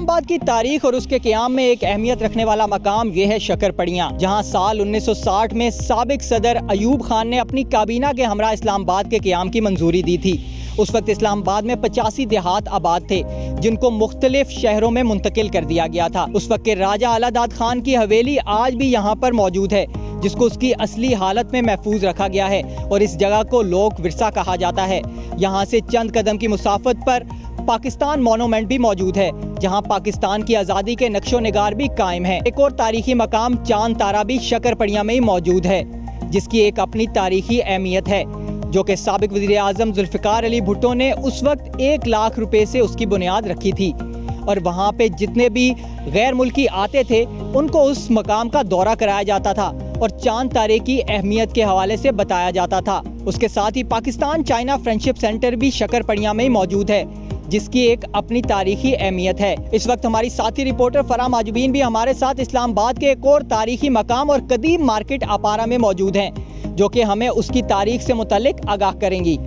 इस्लामाबाद की तारीख और उसके क़याम में एक अहमियत रखने वाला मकाम ये है शक्करपड़ियाँ, जहाँ साल 1960 में साबिक सदर अयूब खान ने अपनी काबीना के हमरा इस्लामाबाद के क़याम की मंजूरी दी थी। उस वक्त इस्लामाबाद में 85 देहात आबाद थे, जिनको मुख्तलिफ शहरों में मुंतकिल कर दिया गया था। उस वक्त के राजा अलादाद खान की हवेली आज भी यहाँ पर मौजूद है, जिसको उसकी असली हालत में महफूज रखा गया है और इस जगह को लोक विरसा कहा जाता है। यहाँ से चंद कदम की मुसाफत पर पाकिस्तान मोनूमेंट भी मौजूद है, जहाँ पाकिस्तान की आज़ादी के नक्शो निगार भी कायम है। एक और तारीखी मकाम चांद तारा भी शक्करपड़ियाँ में ही मौजूद है, जिसकी एक अपनी तारीखी अहमियत है, जो कि साबिक वज़ीर आज़म जुल्फ़िकार अली भुट्टो ने उस वक्त 1 लाख रुपए से उसकी बुनियाद रखी थी और वहाँ पे जितने भी गैर मुल्की आते थे उनको उस मकाम का दौरा कराया जाता था और चांद तारे की अहमियत के हवाले से बताया जाता था। उसके साथ ही पाकिस्तान चाइना फ्रेंडशिप सेंटर भी शक्करपड़ियाँ में ही मौजूद है, जिसकी एक अपनी तारीखी अहमियत है। इस वक्त हमारी साथी रिपोर्टर फराह माजुबीन भी हमारे साथ इस्लामाबाद के एक और तारीखी मकाम और कदीम मार्केट अपारा में मौजूद हैं, जो कि हमें उसकी तारीख से मुतालिक आगाह करेंगी।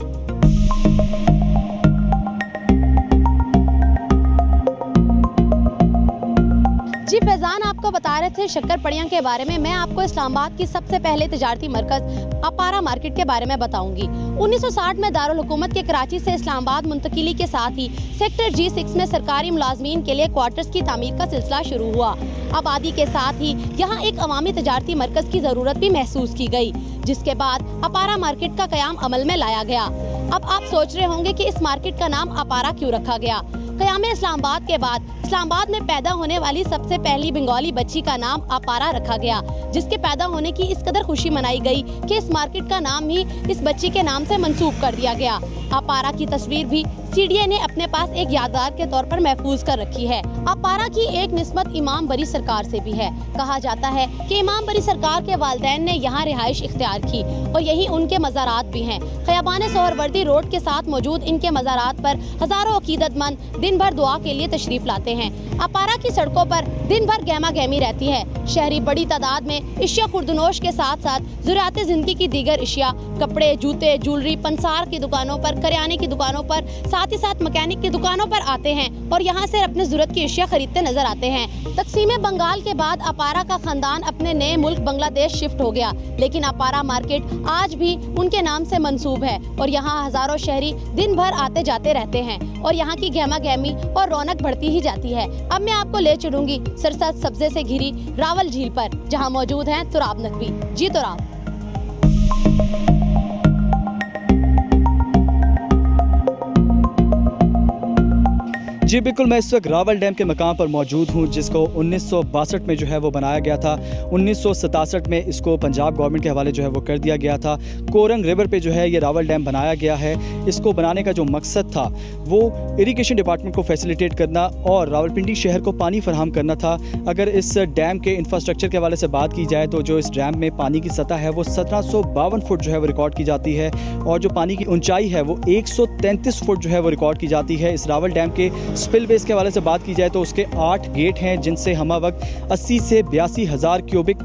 जी फैजान, आपको बता रहे थे शक्करपड़ियाँ के बारे में। मैं आपको इस्लामाबाद की सबसे पहले तिजारती मरकज़ अपारा मार्केट के बारे में बताऊंगी। 1960 में दारुल हुकूमत के कराची से इस्लामाबाद मुंतकिली के साथ ही सेक्टर G6 में सरकारी मुलाजमीन के लिए क्वार्टर्स की तामीर का सिलसिला शुरू हुआ। आबादी के साथ ही यहाँ एक अवामी तिजारती मरकज़ की ज़रूरत भी महसूस की गई, जिसके बाद अपारा मार्केट का क़याम अमल में लाया गया। अब आप सोच रहे होंगे कि इस मार्केट का नाम अपारा क्यों रखा गया। क़याम इस्लामाबाद के बाद इस्लामाबाद में पैदा होने वाली सबसे पहली बंगाली बच्ची का नाम अपारा रखा गया, जिसके पैदा होने की इस कदर खुशी मनाई गई कि इस मार्केट का नाम ही इस बच्ची के नाम से मंसूब कर दिया गया। अपारा की तस्वीर भी CDA ने अपने पास एक यादगार के तौर पर महफूज कर रखी है। अपारा की एक निस्बत इमाम बरी सरकार से भी है। कहा जाता है कि इमाम बरी सरकार के वालिदैन ने यहाँ रिहाइश इख्तियार की और यही उनके मज़ारात भी हैं। खयाबान सोहरवर्दी रोड के साथ मौजूद इनके मज़ारात पर हज़ारों अकीदतमंद दिन भर दुआ के लिए तशरीफ लाते हैं। अपारा की सड़कों पर दिन भर गहमा गहमी रहती है। शहरी बड़ी तादाद में इशिया खुर्दनोश के साथ साथ ज़रूरियात ज़िंदगी की दीगर इशिया, कपड़े, जूते, ज्वेलरी, पंसार की दुकानों पर, करियाने की दुकानों पर, साथ ही साथ मैकेनिक की दुकानों पर आते हैं और यहाँ से अपने ज़रूरत की इशिया खरीदते नजर आते हैं। तकसीम बंगाल के बाद अपारा का खानदान अपने नए मुल्क बांग्लादेश शिफ्ट हो गया, लेकिन अपारा मार्केट आज भी उनके नाम से मंसूब है और यहाँ हज़ारों शहरी दिन भर आते जाते रहते हैं और यहाँ की गहमा गहमी और रौनक बढ़ती ही जाती है। अब मैं आपको ले चलूंगी सरसब्ज़ सब्ज़े से घिरी रावल झील पर, जहाँ मौजूद हैं तुराब नकवी। जी तुराब। जी बिल्कुल, मैं इस वक्त रावल डैम के मकाम पर मौजूद हूँ, जिसको 1962 में जो है वो बनाया गया था। 1967 में इसको पंजाब गवर्नमेंट के हवाले जो है वो कर दिया गया था। कोरंग रिवर पे जो है ये रावल डैम बनाया गया है। इसको बनाने का जो मकसद था वो इरिगेशन डिपार्टमेंट को फैसिलिटेट करना और रावलपिंडी शहर को पानी फराहम करना था। अगर इस डैम के इंफ्रास्ट्रक्चर के हवाले से बात की जाए तो जो इस डैम में पानी की सतह है वो 1752 फुट जो है वो रिकॉर्ड की जाती है और जो पानी की ऊंचाई है वो 133 फुट जो है वो रिकॉर्ड की जाती है। इस रावल डैम के स्पिल बेस के हवाले से बात की जाए तो उसके 8 गेट हैं, जिनसे हमा वक्त 80 से 82 हज़ार क्यूबिक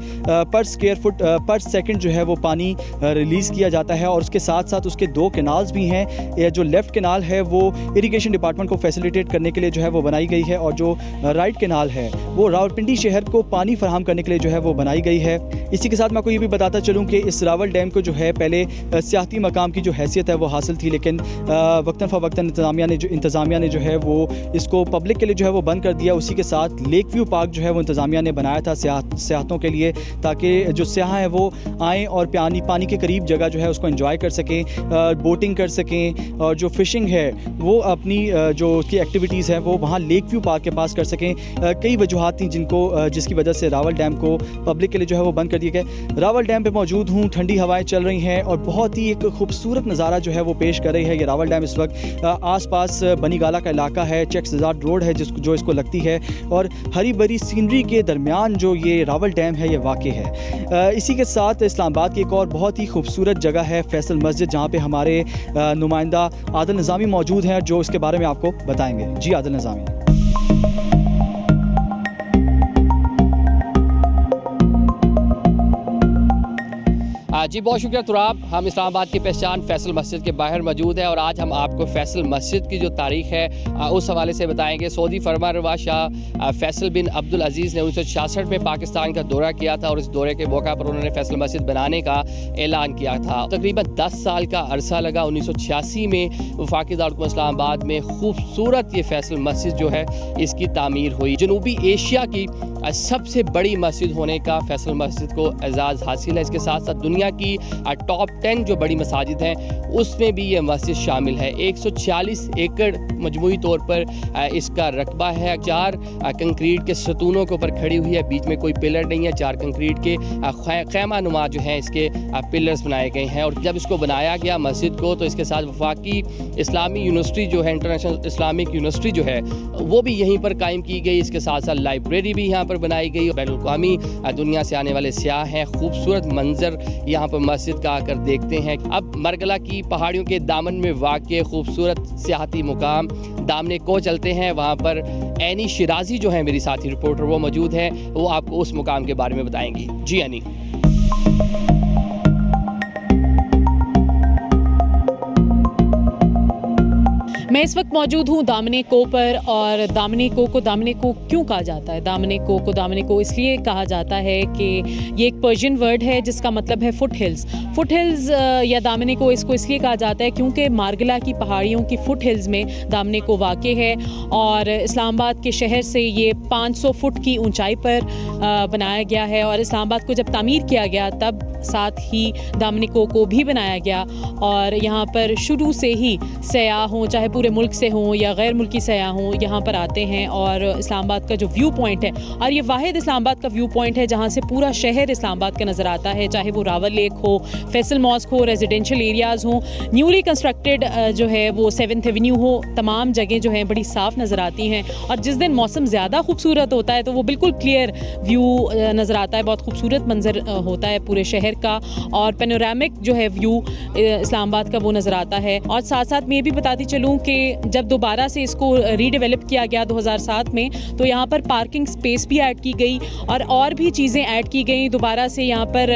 पर स्क्वायर फुट पर सेकंड जो है वो पानी रिलीज़ किया जाता है। और उसके साथ साथ उसके 2 कैनाल्स भी हैं। जो लेफ़्ट कैनाल है वो इरिगेशन डिपार्टमेंट को फैसिलिटेट करने के लिए जो है वो बनाई गई है और जो राइट कैनाल है वो रावलपिंडी शहर को पानी फराहम करने के लिए जो है वो बनाई गई है। इसी के साथ मैं आपको ये भी बताता चलूँ कि इस रावल डैम को जो है पहले सियाहती मकाम की जो हैसियत है वो हासिल थी, लेकिन वक्तन फ़वक्तन इंतज़ामिया ने जो है वो इसको पब्लिक के लिए जो है वो बंद कर दिया। उसी के साथ लेक व्यू पार्क जो है वो इंतज़ामिया ने बनाया था सियाहतों के लिए, ताकि जो सियाह हैं वो आएँ और पानी के करीब जगह जो है उसको एंजॉय कर सकें, बोटिंग कर सकें और जो फ़िशिंग है वो अपनी जो उसकी एक्टिविटीज़ है वो वहाँ लेक व्यू पार्क के पास कर सकें। कई वजूहात थी जिसकी वजह से रावल डैम को पब्लिक के लिए जो है वो बंद कर दिया गया। रावल डैम पे मौजूद हूँ, ठंडी हवाएं चल रही हैं और बहुत ही एक खूबसूरत नज़ारा जो है वो पेश कर रही है ये रावल डैम। इस वक्त आसपास बनीगाला का इलाका है, चेक्सज़ाद रोड है जो इसको लगती है और हरी भरी सीनरी के दरमियान जो ये रावल डैम है ये वाक़ है। इसी के साथ इस्लामाबाद की एक और बहुत ही खूबसूरत जगह है फैसल मस्जिद, जहाँ पे हमारे नुमाइंदा आदिल निज़ामी मौजूद हैं जो इसके बारे में आपको बताएंगे। जी आदिल निज़ामी। जी बहुत शुक्रिया तुराब। हम इस्लामाबाद की पहचान फैसल मस्जिद के बाहर मौजूद है और आज हम आपको फैसल मस्जिद की जो तारीख़ है उस हवाले से बताएंगे। सऊदी फरमानरवा शाह फैसल बिन अब्दुल अजीज़ ने 1966 में पाकिस्तान का दौरा किया था और इस दौरे के मौका पर उन्होंने फैसल मस्जिद बनाने का ऐलान किया था। तकरीबन 10 साल का अरसा लगा। 1986 में वफाकी दारुल इस्लामाबाद में खूबसूरत ये फैसल मस्जिद जो है इसकी तामीर हुई। जनूबी एशिया की सबसे बड़ी मस्जिद होने का फैसल मस्जिद को एजाज़ हासिल है। इसके साथ साथ दुनिया की टॉप 10 जो बड़ी मसाजिद हैं उसमें भी ये मस्जिद शामिल है। 140 एकड़ मजमूई तौर पर इसका रकबा है। 4 कंक्रीट के सतूनों के ऊपर खड़ी हुई है, बीच में कोई पिलर नहीं है। 4 कंक्रीट के खैमा नुमा जो हैं इसके पिलर्स बनाए गए हैं। और जब इसको बनाया गया मस्जिद को तो इसके साथ वफाकी इस्लामी यूनिवर्सिटी जो है, इंटरनेशनल इस्लामिक यूनिवर्सिटी जो है वो भी यहीं पर कायम की गई। इसके साथ साथ लाइब्रेरी भी यहाँ पर बनाई गई। बैनुल-अक़वामी दुनिया से आने वाले सियाह हैं, खूबसूरत मंजर यहाँ पर मस्जिद का आकर देखते हैं। अब मरगला की पहाड़ियों के दामन में वाक़ खूबसूरत सियाहती मुकाम दामने को चलते हैं। वहाँ पर ऐनी शिराजी जो है मेरी साथी रिपोर्टर वो मौजूद है, वो आपको उस मुकाम के बारे में बताएंगी। जी ऐनी। मैं इस वक्त मौजूद हूँ दामने को पर। और दामने को क्यों कहा जाता है? दामने को इसलिए कहा जाता है कि ये एक पर्शियन वर्ड है जिसका मतलब है फुट हिल्स या दामने को इसको इसलिए कहा जाता है क्योंकि मारगला की पहाड़ियों की फुट हिल्स में दामने को वाक़े है। और इस्लामाबाद के शहर से ये 500 फुट की ऊंचाई पर बनाया गया है। और इस्लामाबाद को जब तामीर किया गया तब साथ ही दामने को भी बनाया गया। और यहाँ पर शुरू से ही सयाह हों, चाहे पूरे मुल्क से हों या गैर मुल्की सयाह हों, यहाँ पर आते हैं। और इस्लामाबाद का जो व्यू पॉइंट है, और ये वाहिद इस्लामाबाद का व्यू पॉइंट है जहाँ से पूरा शहर इस्लामाबाद का नज़र आता है, चाहे वो रावल लेक हो, फैसल मॉस्क हो, रेजिडेंशियल एरियाज़ हों, न्यूली कंस्ट्रक्टेड जो है वो 7th एवेन्यू हो, तमाम जगह जो हैं बड़ी साफ़ नज़र आती हैं। और जिस दिन मौसम ज़्यादा खूबसूरत होता है तो वो बिल्कुल क्लियर व्यू नज़र आता है, बहुत खूबसूरत मंजर होता है पूरे शहर का। और पेनोरामिक जो है व्यू इस्लामाबाद का वो नज़र आता है। और साथ साथ मैं ये भी बताती चलूँ कि जब दोबारा से इसको रीडेवलप किया गया 2007 में तो यहाँ पर पार्किंग स्पेस भी ऐड की गई और भी चीज़ें ऐड की गई। दोबारा से यहाँ पर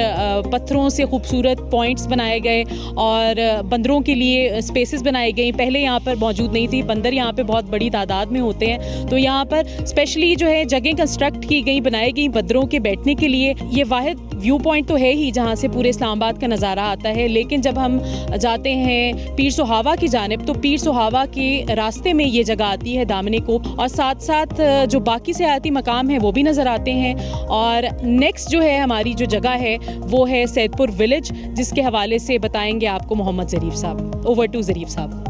पत्थरों से खूबसूरत पॉइंट्स बनाए गए और बंदरों के लिए स्पेसेस बनाई गई। पहले यहाँ पर मौजूद नहीं थी। बंदर यहाँ पे बहुत बड़ी तादाद में होते हैं, तो यहाँ पर स्पेशली जो है जगह कंस्ट्रक्ट की गई, बनाई गई बंदरों के बैठने के लिए। ये वाहिद व्यू पॉइंट तो है ही जहाँ से पूरे इस्लामाबाद का नज़ारा आता है। लेकिन जब हम जाते हैं पीर सुहावा की जानिब तो पीर सुहावा के रास्ते में ये जगह आती है दामने को, और साथ साथ जो बाकी सियाहती मकाम है वो भी नज़र आते हैं। और नेक्स्ट जो है हमारी जो जगह है वो है सैदपुर विलेज, जिसके हवाले से बताएंगे आपको मोहम्मद ज़रीफ साहब। ओवर टू ज़रीफ साहब।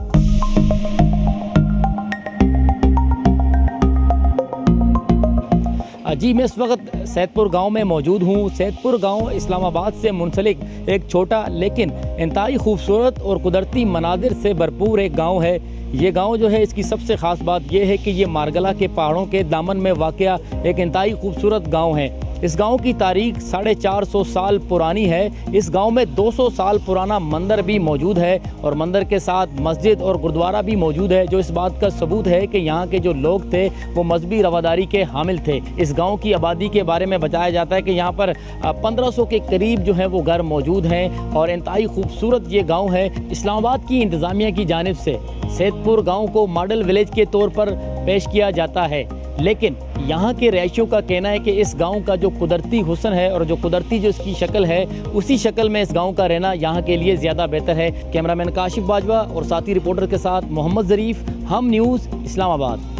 जी मैं इस वक्त सैदपुर गांव में मौजूद हूँ। सैदपुर गांव इस्लामाबाद से मुंसलिक एक छोटा लेकिन इंतहाई खूबसूरत और कुदरती मनादिर से भरपूर एक गांव है। ये गांव जो है इसकी सबसे ख़ास बात यह है कि ये मारगला के पहाड़ों के दामन में वाक़या एक इंतहाई खूबसूरत गांव है। इस गांव की तारीख 450 साल पुरानी है। इस गांव में 200 साल पुराना मंदिर भी मौजूद है और मंदिर के साथ मस्जिद और गुरुद्वारा भी मौजूद है, जो इस बात का सबूत है कि यहाँ के जो लोग थे वो मजहबी रवादारी के हामिल थे। इस गांव की आबादी के बारे में बताया जाता है कि यहाँ पर 1500 के करीब जो है वो घर मौजूद हैं और इंतहाई खूबसूरत ये गाँव है। इस्लामाबाद की इंतज़ामिया की जानिब से सैदपुर गाँव को मॉडल विलेज के तौर पर पेश किया जाता है, लेकिन यहाँ के रहायशियों का कहना है कि इस गांव का जो कुदरती हुस्न है और जो कुदरती जो इसकी शक्ल है, उसी शक्ल में इस गांव का रहना यहाँ के लिए ज़्यादा बेहतर है। कैमरामैन काशिफ बाजवा और साथी रिपोर्टर के साथ मोहम्मद ज़रीफ, हम न्यूज़, इस्लामाबाद।